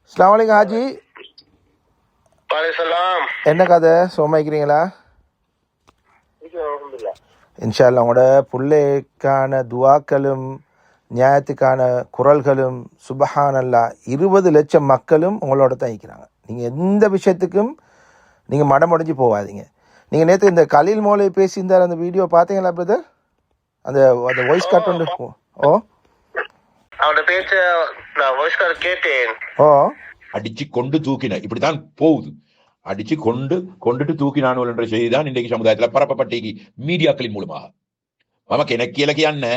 அஸ்ஸலாமு அலைக்கும் ஹாஜி. வலைசலாம். என்ன கதை சோமாய்க்கிறீங்களா? இன்ஷா அல்லாஹ் உங்களோட பிள்ளைக்கான துவாக்களும் நியாயத்துக்கான குரல்களும் சுபஹான் அல்லாஹ் 20 லட்சம் மக்களும் உங்களோட தான் இருக்கிறாங்க. நீங்கள் எந்த விஷயத்துக்கும் நீங்கள் மடமுடைஞ்சு போகாதீங்க. நீங்கள் நேற்று இந்த கலீல் மோலை பேசியிருந்தார், அந்த வீடியோ பார்த்தீங்களா பிரதர்? அந்த அந்த வாய்ஸ் கார்ட் ஒன்று. ஓ அவனோட பேச்ச நான் வாய்ஸ் கார்டு கேட்டேன். ஓ அடிச்சு கொண்டு தூக்கின இப்படித்தான் போகுது. அடிச்சு கொண்டுட்டு தூக்கினானு என்ற செய்திதான் இன்றைக்கு சமுதாயத்தில் பரப்பப்பட்டீங்க மீடியாக்களின் மூலமாக. நமக்கு எனக்கு இலக்கியான்னு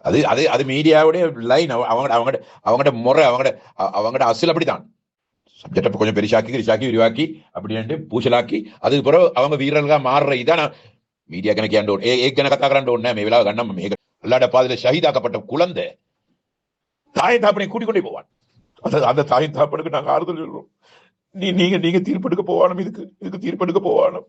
அது அது அது மீடியாவுடைய லைன். அவங்களோட முறை, அவங்களோட அசில் அப்படித்தான். சப்ஜெக்டை கொஞ்சம் பெருசாக்கி விரிவாக்கி அப்படின்ட்டு பூசலாக்கி அதுக்கு பிறகு அவங்க வீரர்களா மாறுற இதான் மீடியா கணக்கியாண்டோன் கணக்காண்டான் மேவிலா கண்ணம் அல்லாட பாதையில ஷஹீதாக்கப்பட்ட குழந்தை தாயை தாப்பனை கூட்டிக் கொண்டே போவான். அந்த தாயின் தாப்பனுக்கு நாங்க ஆறுதல் சொல்றோம். நீங்க தீர்ப்பெடுக்க போவானும், இதுக்கு தீர்ப்பெடுக்க போவானும்.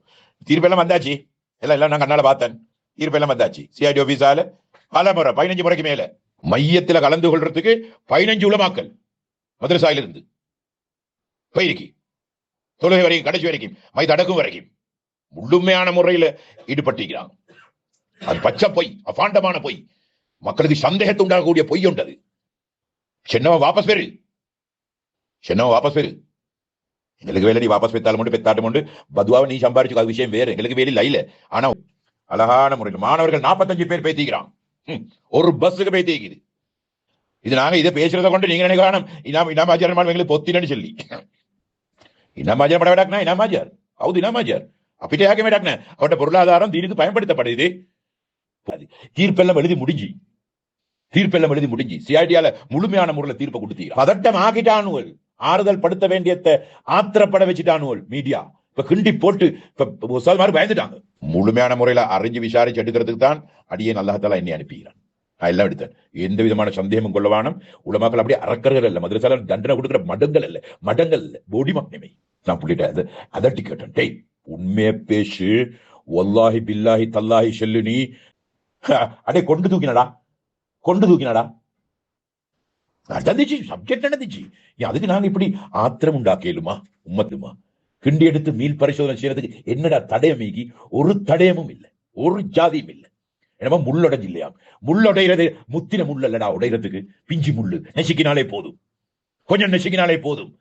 தீர்ப்பெல்லாம் வந்தாச்சு, எல்லாம் நான் கண்ணால பார்த்தேன். தீர்ப்பெல்லாம் வந்தாச்சு. சிஐடி ஆபீஸால பல முறை 15 முறைக்கு மேல மையத்துல கலந்து கொள்றதுக்கு 15 உலமாக்கள் மதரசாயில இருந்து போயிருக்கி தொழுகை வரைக்கும் கடைசி வரைக்கும் மைத அடக்கும் வரைக்கும் முழுமையான முறையில ஈடுபட்டிருக்கிறாங்க. அது பச்சை பொய், அபாண்டமான பொய், மக்களுக்கு சந்தேகத்தை உண்டாகக்கூடிய பொய் உண்டது. சென்னவன் வாபஸ் பெரு எங்களுக்கு வேலை, நீ வாபஸ் பெத்தாலும் உண்டு பெத்தாட்டும் உண்டு, பதுவாவை நீ சம்பாரிச்சு அது விஷயம் வேறு, எங்களுக்கு வேலை இல்ல. ஆனா அழகான முறையில் மாணவர்கள் 45 பேர் பேத்திக்கிறான். ஒரு பஸ்ஸுக்கு பேத்திக்குது. இது நாங்க இதை பேசுறதை கொண்டு நீங்க நினைக்கலாம் இனாமாஜார் எங்களுக்கு பொத்தினு சொல்லி இனாமாஜார் பட வேடாக்குனா இனாமாஜார் அவுது இனாமாஜார் அப்படியே ஆக வேடாக்குன அவருடைய பொருளாதாரம் தீனுக்கு பயன்படுத்தப்படுது. தீர்ப்பெல்லாம் எழுதி முடிஞ்சு சிஐடியால முழுமையான முறையில் தீர்ப்பை கொடுத்தீங்க. பதட்டம் ஆகிட்டானுவல், ஆறுதல் படுத்த வேண்டியத்தை ஆத்திரப்பட வச்சுட்டானுவல் மீடியா. இப்ப கிண்டி போட்டு மாதிரி பயந்துட்டாங்க. முழுமையான முறையில அறிஞ்சு விசாரிச்சு எடுக்கிறதுக்கு தான் அடியே அல்லாஹ்தாலா என்னை அனுப்புகிறான். நான் எல்லாம் எடுத்தேன். எந்த விதமான சந்தேகமும் கொள்ளவானும். உலமாக்கள் அப்படியே அறக்கர்கள் அல்ல, மதரசால தண்டனை கொடுக்கிற மடங்கள் அல்ல போடி மக்னிமை. நான் புள்ளிட்ட அதட்டி கேட்டேன், டேய் உண்மையை பேசு, வல்லாஹி பில்லாஹி தல்லாஹி சொல்லு, நீ அடே கொண்டு தூக்கினடா நடந்துச்சு, சப்ஜெக்ட் நடந்துச்சு. அதுக்கு நாங்க இப்படி ஆத்திரம் உண்டாக்கலுமா உம்மத்துமா? கிண்டி எடுத்து மீள் பரிசோதனை செய்யறதுக்கு என்னடா தடயமீகி? ஒரு தடயமும் இல்லை, ஒரு ஜாதியும் இல்லை. என்னமா முள்ளடைஞ்சு இல்லையா? முள்ளுடைகிறது முத்தின முள்ளல்லடா உடைகிறதுக்கு, பிஞ்சு முள்ளு நெசுக்கினாலே போதும், கொஞ்சம் நெசுக்கினாலே போதும்.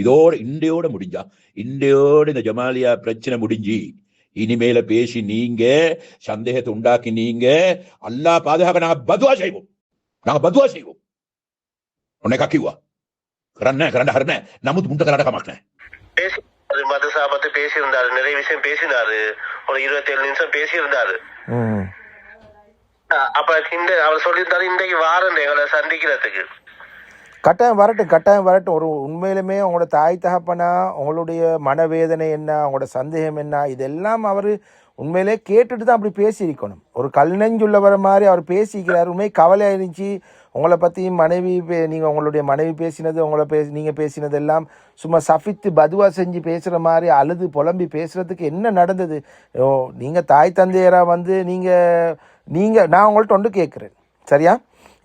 இதோட இண்டையோட முடிஞ்சா, இண்டையோட இந்த ஜமாலியா பிரச்சனை முடிஞ்சு இனிமேல பேசி நீங்க சந்தேகத்தை உண்டாக்கி நீங்க அல்லாஹ் பாதுகாக்க நாங்க பதுவா செய்வோம். உன்னை கக்கிவா கரண்ட ஹரண நமுத் முண்ட கராடக மாட்டேன். மதரசா பத்தி பேசியிருந்தாரு, நிறைய விஷயம் பேசினாரு. ஒரு 27 நிமிஷம் பேசியிருந்தாரு. அப்ப அவர் சொல்லியிருந்தாரு இன்றைக்கு வாரம் எங்களை சந்திக்கிறதுக்கு. கட்டாயம் வரட்டும். ஒரு உண்மையிலுமே உங்களோட தாய் தகப்பனா, உங்களுடைய மனவேதனை என்ன, உங்களோட சந்தேகம் என்ன, இதெல்லாம் அவர் உண்மையிலே கேட்டுட்டு தான் அப்படி பேசியிருக்கணும். ஒரு கல்நெஞ்சுள்ளவர மாதிரி அவர் பேசிக்கிறார். உண்மை கவலையாக இருந்துச்சு. உங்களை பற்றி நீங்கள் உங்களுடைய மனைவி பேசினது, நீங்கள் பேசினது எல்லாம் சும்மா சஃபித்து பதுவா செஞ்சு பேசுகிற மாதிரி அழுது புலம்பி பேசுகிறதுக்கு என்ன நடந்தது? நீங்கள் தாய் தந்தையராக வந்து நீங்கள் நான் உங்கள்கிட்ட ஒன்று கேட்குறேன், சரியா?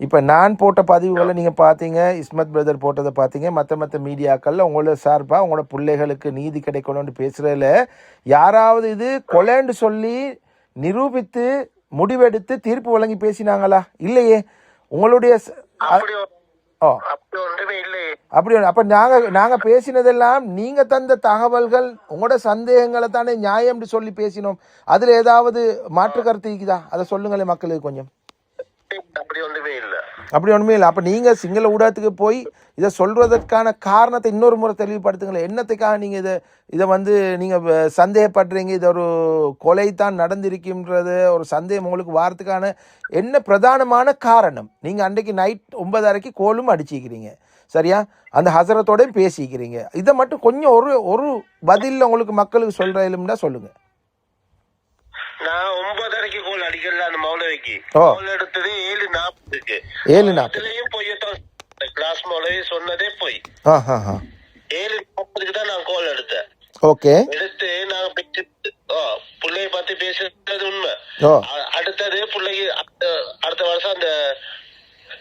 இப்போ நான் போட்ட பதிவுகளை நீங்கள் பார்த்தீங்க, இஸ்மத் பிரதர் போட்டதை பார்த்தீங்க, மற்ற மீடியாக்களில் உங்களோட சார்பாக உங்களோட பிள்ளைகளுக்கு நீதி கிடைக்கணும்னு பேசுகிறதுல யாராவது இது கொலைன்னு சொல்லி நிரூபித்து முடிவெடுத்து தீர்ப்பு வழங்கி பேசினாங்களா? இல்லையே. உங்களுடைய அப்படி அப்போ நாங்கள் பேசினதெல்லாம் நீங்கள் தந்த தகவல்கள், உங்களோட சந்தேகங்களை தானே நியாயம்னு சொல்லி பேசினோம். அதில் ஏதாவது மாற்று கருத்து இருக்குதா? அதை சொல்லுங்களேன் மக்களுக்கு கொஞ்சம். அப்படி ஒன்றுமே இல்லை. அப்போ நீங்கள் சிங்கள ஊடகத்துக்கு போய் இதை சொல்வதற்கான காரணத்தை இன்னொரு முறை தெளிவுபடுத்துங்களேன். என்னத்துக்காக நீங்கள் இதை வந்து நீங்கள் சந்தேகப்படுறீங்க? இது ஒரு கொலை தான் நடந்திருக்கின்றது ஒரு சந்தேகம் உங்களுக்கு வாரத்துக்கான என்ன பிரதானமான காரணம்? நீங்கள் அன்றைக்கு நைட் 9:30 கோலும் அடிச்சிக்கிறீங்க, சரியா? அந்த ஹசரத்தோடையும் பேசிக்கிறீங்க. இதை மட்டும் கொஞ்சம் ஒரு பதில் உங்களுக்கு மக்களுக்கு சொல்கிறீங்களா சொல்லுங்கள். நான் 9:30 கோல் அடிக்கல. அந்த மௌலவிக்கு கோல் எடுத்தது 7:40 பொய்யத்தான். கிளாஸ் மௌலவி சொன்னதே போய் 7:40 தான் நான் கோல் எடுத்தேன். ஓகே, எடுத்து நாங்க பிள்ளைய பத்தி பேசுறது உண்மை. அடுத்தது பிள்ளைக்கு அடுத்த வருஷம் அந்த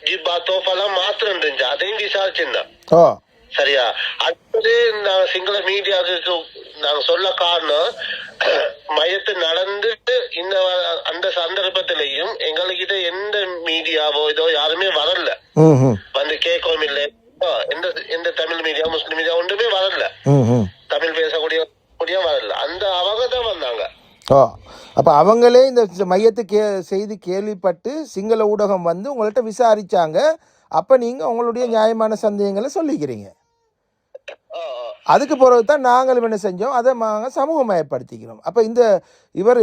ஜிப்பா தோஃபெல்லாம் மாத்திரம் இருந்துச்சு, அதையும் விசாரிச்சிருந்தேன். சரியா? அடுத்தது நாங்க சிங்கள மீடியாவுக்கு நாங்க சொல்ல காரணம், மையத்து நடந்து இந்த அந்த சந்தர்ப்பத்திலையும் எங்ககிட்ட எந்த மீடியாவோ இதோ யாருமே வரல, வந்து கேட்கவும் இல்லை. எந்த எந்த தமிழ் மீடியா முஸ்லிம் மீடியா ஒன்றுமே வரல, தமிழ் பேசக்கூடிய வரல. அந்த அவங்க தான் வந்தாங்க. அப்ப அவங்களே இந்த மையத்து செய்தி கேள்விப்பட்டு சிங்கள ஊடகம் வந்து உங்கள்கிட்ட விசாரிச்சாங்க. அப்ப நீங்க உங்களுடைய நியாயமான சந்தேகங்களை சொல்லிக்கிறீங்க. அதுக்கு பிறகு தான் நாங்களும் என்ன செஞ்சோம், அதை நாங்கள் சமூகமயப்படுத்திக்கிறோம். அப்போ இந்த இவர்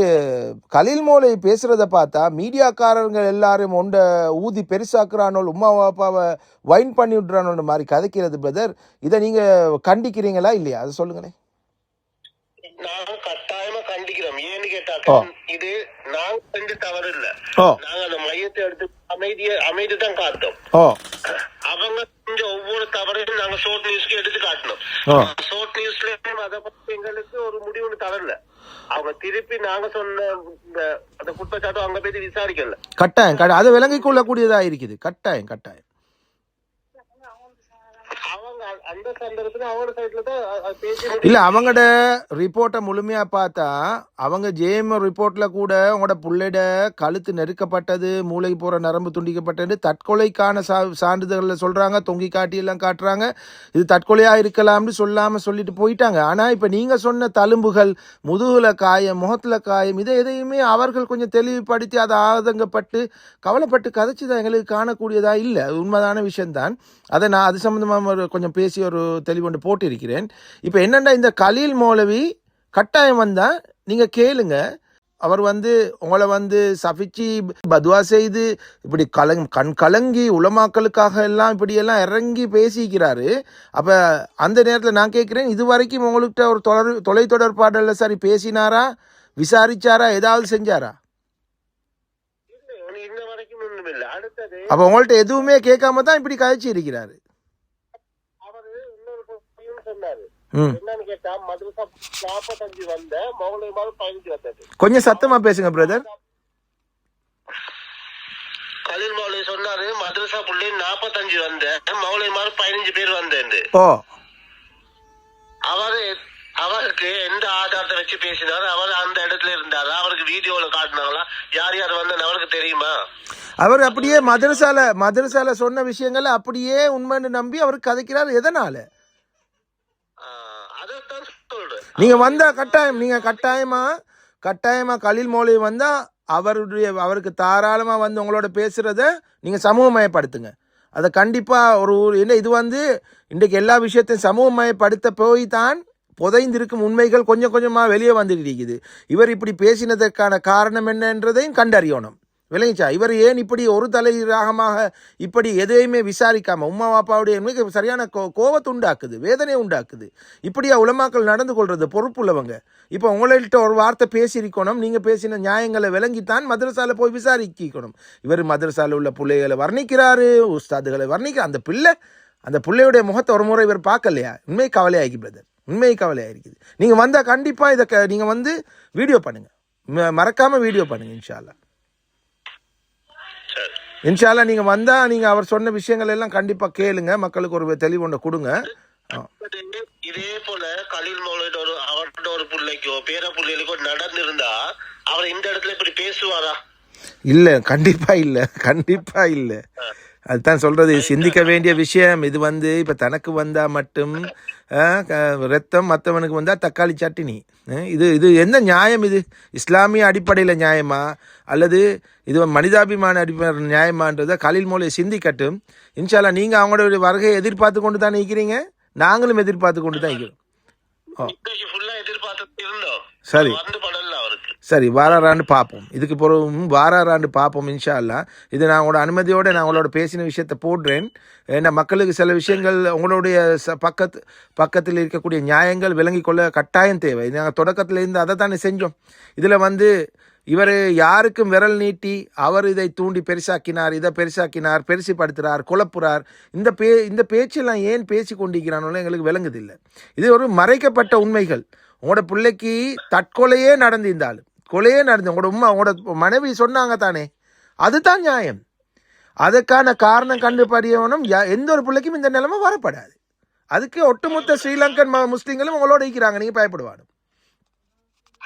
கலீல் மௌலவி பேசுகிறத பார்த்தா மீடியாக்காரர்கள் எல்லாரும் ஒன்றை ஊதி பெருசாக்குறானோ, உமா பாப்பாவை வைன் பண்ணி விட்றானோன்ற மாதிரி கதைக்கிறது பிரதர். இதை நீங்கள் கண்டிக்கிறீங்களா இல்லையா? அதை சொல்லுங்களேன். நாங்க கட்டாயமா கண்டிக்கிறோம். ஏன்னு கேட்டாக்க, இது நாங்க செஞ்ச தவறு இல்ல. நாங்க அந்த மையத்தை எடுத்து அமைதி தான் காட்டோம். அவங்க செஞ்ச ஒவ்வொரு தவறையும் நாங்க ஷோர்ட் நியூஸ்க்கு எடுத்து காட்டணும். ஷோர்ட் நியூஸ்ல அதை பத்தி எங்களுக்கு ஒரு முடிவுன்னு தரல. அவங்க திருப்பி நாங்க சொன்ன அந்த குற்றச்சாட்டு அவங்க போய் விசாரிக்கல. கட்டாயம் அதை விளங்கிக் கொள்ளக்கூடியதா இருக்குது. கட்டாயம் இல்ல, அவங்களோட ரிப்போர்ட்டை முழுமையா பார்த்தா அவங்க ஜேஎம் ரிப்போர்ட்ல கூட உங்களோட புள்ளைட கழுத்து நெருக்கப்பட்டது, மூளைக்கு போற நரம்பு துண்டிக்கப்பட்டது, தற்கொலைக்கான சான்றிதழ்ல சொல்றாங்க, தொங்கி காட்டி எல்லாம் காட்டுறாங்க. இது தற்கொலையா இருக்கலாம்னு சொல்லாம சொல்லிட்டு போயிட்டாங்க. ஆனா இப்ப நீங்க சொன்ன தழும்புகள், முதுகுல காயம், முகத்துல காயம், இதை எதையுமே அவர்கள் கொஞ்சம் தெளிவுபடுத்தி அதை ஆதங்கப்பட்டு கவலைப்பட்டு கதைச்சுதான் எங்களுக்கு காணக்கூடியதா இல்லை. உண்மைதான விஷயம்தான். அதை நான் அது சம்பந்தமாக கொஞ்சம் பேசி ஒரு தெளிவுண்டு போட்டிருக்கிறேன். இப்போ என்னென்னா, இந்த கலீல் மௌலவி கட்டாயம் வந்தால் நீங்கள் கேளுங்க. அவர் வந்து உங்களை வந்து சபிச்சு பதுவா செய்து இப்படி கண் கலங்கி உலமாக்களுக்காக எல்லாம் இப்படியெல்லாம் இறங்கி பேசிக்கிறாரு. அப்போ அந்த நேரத்தில் நான் கேட்குறேன், இது வரைக்கும் உங்கள்கிட்ட ஒரு தொலைத்தொடர்பாடல சரி பேசினாரா, விசாரிச்சாரா, ஏதாவது செஞ்சாரா? அப்போ உங்கள்கிட்ட எதுவுமே கேட்காம தான் இப்படி கழிச்சு இருக்கிறாரு. கொஞ்சம் சத்தமா பேசுங்க பிரதர். கலீல் மௌலவி சொன்னாரு, மதரசா புள்ளி 45 வந்த மௌலவிமார் 15 பேர் வந்தேன். அவருக்கு எந்த ஆதாரத்தை வச்சு பேசினாரு? அவர் அந்த இடத்துல இருந்தாரு, அவருக்கு வீடியோல காட்டினாங்களா? யார் யார் வந்து அவருக்கு தெரியுமா? அவர் அப்படியே மதரசால சொன்ன விஷயங்களை அப்படியே உண்மைன்னு நம்பி அவர் கதைக்கிறார். எதனால? நீங்க வந்தா கட்டாயமா கலீல் மௌலவி வந்தா அவருக்கு தாராளமா வந்து உங்களோட பேசுறத நீங்க சமூகமயப்படுத்துங்க. அதை கண்டிப்பா என்ன இது வந்து இன்றைக்கு எல்லா விஷயத்தையும் சமூகமயப்படுத்த போய் தான் புதைந்திருக்கும் உண்மைகள் கொஞ்சம் கொஞ்சமா வெளியே வந்துட்டு இருக்குது. இவர் இப்படி பேசினதற்கான காரணம் என்னன்றதையும் கண்டறியணும். விளங்கிச்சா? இவர் ஏன் இப்படி ஒரு தலைராகமாக இப்படி எதையுமே விசாரிக்காம உம்மா பாப்பாவுடைய சரியான கோபத்தை உண்டாக்குது, வேதனை உண்டாக்குது. இப்படியா உலமாக்கள் நடந்து கொள்றது? பொறுப்புள்ளவங்க. இப்போ உங்கள்கிட்ட ஒரு வார்த்தை பேசியிருக்கணும், நீங்க பேசின நியாயங்களை விளங்கித்தான் மதரசால போய் விசாரிக்கணும். இவர் மதரசால உள்ள பிள்ளைகளை வர்ணிக்கிறாரு, உஸ்தாதுகளை வர்ணிக்கிறார். அந்த பிள்ளையுடைய முகத்தை ஒரு முறை இவர் பார்க்கலையா? உண்மை கவலையாகி பிரதர், உண்மை கவலையாயிருக்குது. நீங்க வந்தா கண்டிப்பா இதை நீங்க வந்து வீடியோ பண்ணுங்க, மறக்காம வீடியோ பண்ணுங்க. இன்ஷால்லா நீங்க வந்தா நீங்க அவர் சொன்ன விஷயங்கள் எல்லாம் கண்டிப்பா கேளுங்க, மக்களுக்கு ஒரு தெளிவு ஒன்று கொடுங்க. இதே போல கலீல் மௌலவியோட அவர்கிட்ட ஒரு பிள்ளைக்கோ பேர பிள்ளைகளுக்கோ நடந்திருந்தா அவர் இந்த இடத்துல இப்படி பேசுவாரா? இல்ல, கண்டிப்பா இல்ல. அதுதான் சொல்றது, சிந்திக்க வேண்டிய விஷயம். இது வந்து இப்ப தனக்கு வந்தா மட்டும் ரத்தம், மற்றவனுக்கு வந்தா தக்காளி சட்டினி. இது என்ன நியாயம்? இது இஸ்லாமிய அடிப்படையில் நியாயமா அல்லது இது மனிதாபிமான அடிப்படை நியாயமான்றதை கலீல் மௌலவி சிந்திக்கட்டும். இன்ஷா அல்லாஹ் நீங்க அவங்களோட வருகையை எதிர்பார்த்து கொண்டு தானே இருக்கிறீங்க, நாங்களும் எதிர்பார்த்து கொண்டு தான் இருக்கிறோம். சரி வாராண்டு பார்ப்போம். இதுக்கு பிறகு வாராண்டு பார்ப்போம் இன்ஷா அல்லாஹ். இது நான் உங்களோட அனுமதியோடு நான் உங்களோட பேசின விஷயத்தை போடுறேன். ஏன்னா மக்களுக்கு சில விஷயங்கள் உங்களுடைய பக்கத்தில் இருக்கக்கூடிய நியாயங்கள் விளங்கி கொள்ள கட்டாயம் தேவை. நாங்கள் தொடக்கத்தில் இருந்து அதை தானே செஞ்சோம். இதில் வந்து இவர் யாருக்கும் விரல் நீட்டி அவர் இதை தூண்டி பெருசாக்கினார், இதை பெருசாக்கினார், பெருசுப்படுத்துகிறார், குழப்புறார். இந்த பேச்செல்லாம் ஏன் பேசி கொண்டிருக்கிறானோ எங்களுக்கு விளங்குதில்லை. இது ஒரு மறைக்கப்பட்ட உண்மைகள். உங்களோட பிள்ளைக்கு தற்கொலையே நடந்திருந்தாலும் உங்களோட மனைவி சொன்னாங்க தானே, அதுதான் நியாயம். அதுக்கான காரணம் கண்டுபிடிக்கணும். எந்த ஒரு பிள்ளைக்கும் இந்த நிலைமை வரப்படாது. அதுக்கு ஒட்டுமொத்த ஸ்ரீலங்கன் முஸ்லீம்களும் உங்களோட இருக்கிறாங்க, நீங்க பயப்படுவாங்க.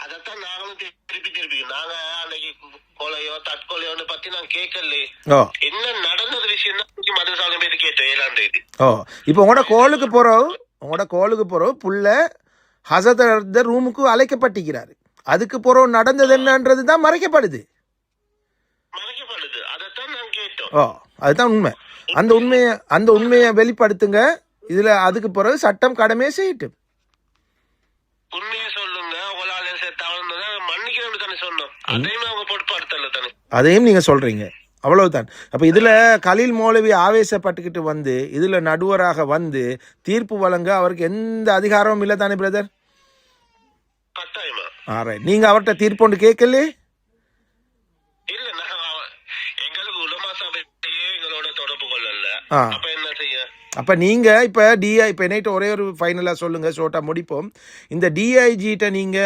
அதத்தான் நாங்களும் திருப்பி நாங்க அன்னைக்கு கொலையோ தற்கொலையோன்னு பத்தி நான் கேட்கல. என்ன நடந்தது விஷயம் தான் மதுசாலம் பேர் கேட்டேன் 7ஆம் தேதி. இப்போ உங்களோட கோலுக்கு போறோம் புள்ள ஹசரத் ரூமுக்கு அழைக்கப்பட்டிருக்கிறாரு. அதுக்கு போறோம் நடந்தது என்னன்றது தான் மறைக்கப்படுது. அதத்தான் நான் கேட்டோம். அதுதான் உண்மை. அந்த உண்மையை வெளிப்படுத்துங்க. இதுல அதுக்கு பிறகு சட்டம் கடமையை செய்யட்டும். உண்மையை சொல்லுங்க. உங்களால மன்னிக்கிறேன்னு தானே சொன்னோம். அதையும் அவங்க பொறுப்பாடுத்தல தானே, அதையும் நீங்க சொல்றீங்க. அவ்வளவுதான். அப்ப இதுல கலீல் மௌலவி ஆவேசப்பட்டுக்கிட்டு வந்து இதுல நடுவராக வந்து தீர்ப்பு வழங்க அவருக்கு எந்த அதிகாரமும் இல்லை தானே பிரதர்? கட்டாயமா. நீங்க அவர்கிட்ட தீர்ப்பு ஒன்று கேட்கல? இல்ல, எங்களுக்கு உலமா சபையே எங்களோட தொடர்பு கொள்ளல. அப்ப என்ன செய்ய? அப்ப நீங்க இப்ப நைட் ஒரே ஒரு ஃபைனலா சொல்லுங்க, ஷோட்டா முடிப்போம். இந்த டிஐஜிட்ட நீங்க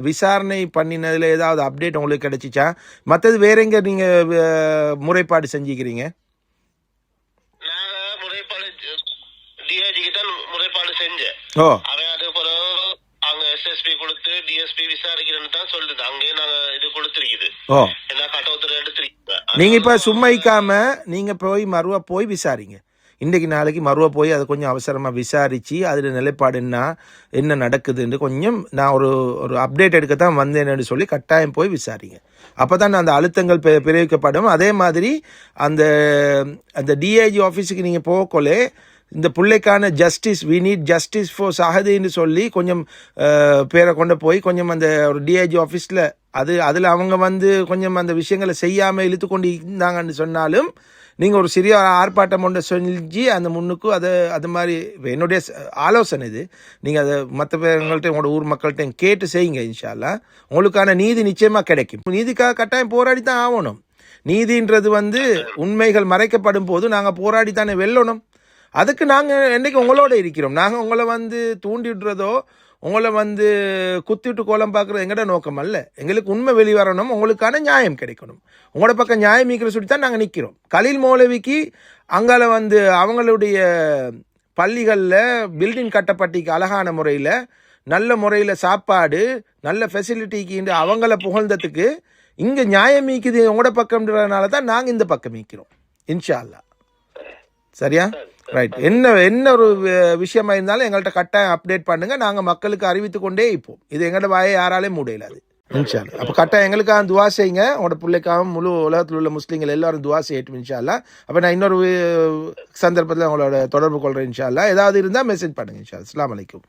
விசாரணை பண்ணினதுல ஏதாவது அப்டேட் உங்களுக்கு கிடைச்சிச்சா? மற்றது வேற எங்க நீங்க முறைப்பாடு செஞ்சுக்கிறீங்க? நாங்க முறைப்பாடு டிஐஜிக்கு தான் முறைப்பாடு செஞ்சேன். அவன் அது அங்க எஸ்எஸ்பி கொடுத்து டிஎஸ்பி விசாரிக்கிறேன்னு தான் சொல்லுது. அங்கேயே நாங்க இது கொடுத்துருக்குது. என்ன கட்டவுத்துல எடுத்துருக்கீங்க. நீங்க இப்ப சும்மைக்காம நீங்க மறுவா போய் விசாரிங்க. இன்றைக்கு நாளைக்கு மறுவா போய் அதை கொஞ்சம் அவசரமாக விசாரித்து அதில் நிலைப்பாடு என்ன நடக்குதுன்னு கொஞ்சம் நான் ஒரு அப்டேட் எடுக்கத்தான் வந்தேன்னு சொல்லி கட்டாயம் போய் விசாரிங்க. அப்போ தான் அந்த அழுத்தங்கள் பிரிவிக்கப்படும். அதே மாதிரி அந்த டிஐஜி ஆஃபீஸுக்கு நீங்கள் போகக்கொள்ளே இந்த பிள்ளைக்கான justice, we need justice for சஹதின்னு சொல்லி கொஞ்சம் பேரை கொண்டு போய் கொஞ்சம் அந்த ஒரு டிஐஜி ஆஃபீஸில் அதில் அவங்க கொஞ்சம் அந்த விஷயங்களை செய்யாமல் இழுத்து கொண்டு இருந்தாங்கன்னு சொன்னாலும் நீங்கள் ஒரு சிறிய ஆர்ப்பாட்டம் ஒன்றை செஞ்சு அந்த முன்னுக்கு அது மாதிரி என்னுடைய ஆலோசனை இது. நீங்கள் அதை மற்ற பேர்கள்ட்ட உங்களோட ஊர் மக்கள்கிட்ட கேட்டு செய்யுங்க. இன்ஷா அல்லாஹ் உங்களுக்கான நீதி நிச்சயமாக கிடைக்கும். நீதிக்காக கட்டாயம் போராடி தான் ஆகணும். நீதின்றது உண்மைகள் மறைக்கப்படும் போது நாங்கள் போராடித்தானே வெல்லணும். அதுக்கு நாங்கள் என்றைக்கு உங்களோட இருக்கிறோம். நாங்கள் உங்களை தூண்டிடுறதோ உங்களை குத்திட்டு கோலம் பார்க்குறது எங்கட நோக்கம் அல்ல. எங்களுக்கு உண்மை வெளிவரணும், உங்களுக்கான நியாயம் கிடைக்கணும். உங்களோட பக்கம் நியாயம் மீக்கிற சொல்லி தான் நாங்கள் நிற்கிறோம். கலீல் மௌலவிக்கு அங்கால அவங்களுடைய பள்ளிகளில் பில்டிங் கட்டப்பட்டிக்கு அழகான முறையில் நல்ல முறையில் சாப்பாடு நல்ல ஃபெசிலிட்டிக்கு அவங்கள புகழ்ந்ததுக்கு இங்கே நியாயம் மீக்குது உங்களோட பக்கம்ன்றதுனால தான் நாங்கள் இந்த பக்கம் மீக்கிறோம். இன்ஷா அல்லாஹ். சரியா? ரைட். என்ன ஒரு விஷயமா இருந்தாலும் எங்கள்கிட்ட கட்டாயம் அப்டேட் பண்ணுங்க. நாங்கள் மக்களுக்கு அறிவித்து கொண்டே இருப்போம். இது எங்களோட வாயை யாராலையும் முடியலாது. இன்ஷா அல்லாஹ். அப்போ கட்டாயம் எங்களுக்காக துவா செய்யுங்க. உங்களோட பிள்ளைக்காகவும் முழு உலகத்தில் உள்ள முஸ்லீம்கள் எல்லாரும் துவா செய்யட்டும் இன்ஷா அல்லாஹ். அப்போ நான் இன்னொரு சந்தர்ப்பத்தில் உங்களோட தொடர்பு கொள்கிறேன் இன்ஷா அல்லாஹ். ஏதாவது இருந்தால் மெசேஜ் பண்ணுங்க இன்ஷா அல்லாஹ். அஸ்ஸலாமு அலைக்கும்.